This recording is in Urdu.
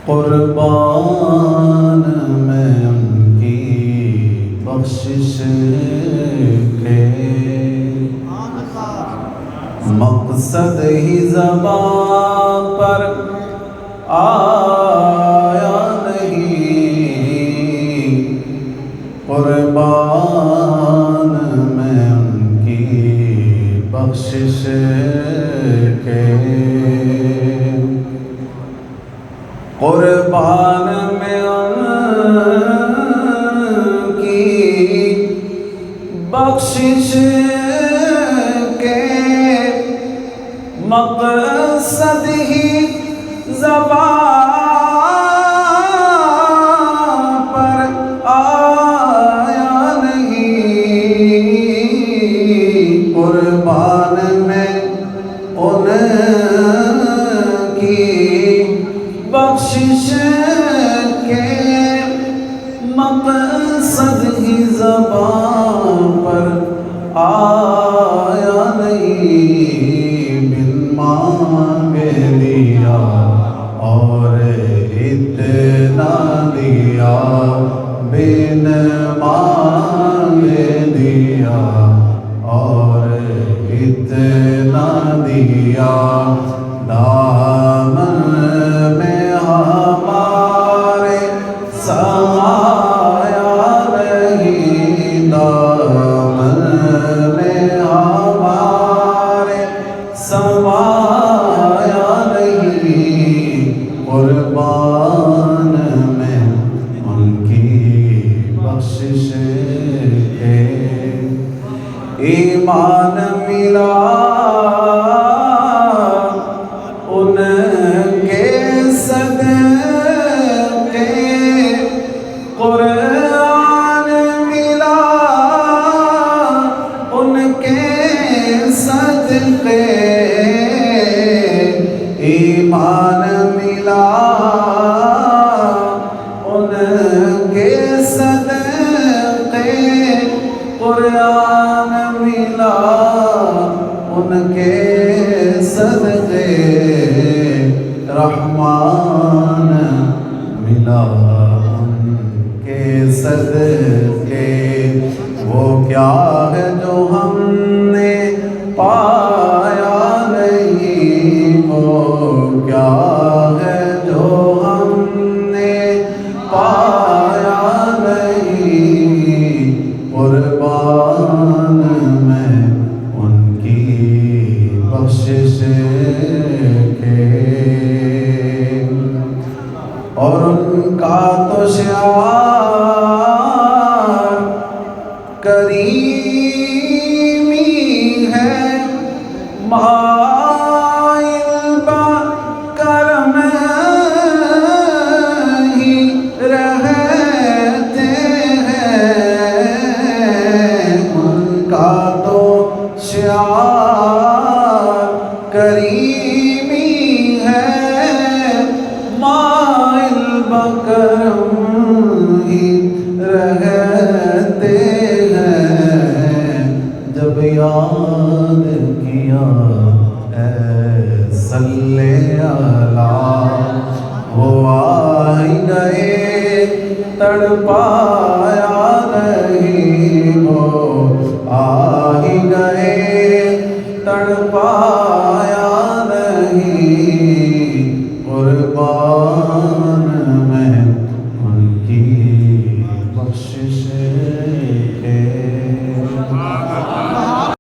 قربان میں ان کی بخشش کے مقصد ہی زبان پر آیا نہیں، قربان میں ان کی بخشش کے، قربان میں ان کی بخشش کے مقصد ہی زبان پر آیا نہیں، قربان میں ان کی بخشش کے مقصد ہی زبان پر آیا نہیں، بن مانگے دیا اور اتنا دیا، بن مانگے دیا اور اتنا دیا، دامن میں ہمارے سمایا نہیں، دامن میں ہمارے سمایا نہیں، قربان میں ان کی بخشش کے ایمان ملا ان کے صدقے، قرآن ملا ان کے صدقے، ایمان ملا ان کے صدقے، قرآن ملا ان کے صدقے، رحمان ملا ان کے صدقے، وہ کیا ہے جو ہم نے پایا نہیں، وہ کیا ہے جو ہم نے پایا نہیں، قربان میں ان کی بخشش کے، اور ان کا تو شعار کریمی ہے، مائل بکرم ہی رہتے ہیں، ان کا تو شعار کریمی ہے، مائل بکرم ہی رہتے ہیں، جب یاد کیا اے صلی اللہ، وہ آئی گئے تڑپایا نہیں، وہ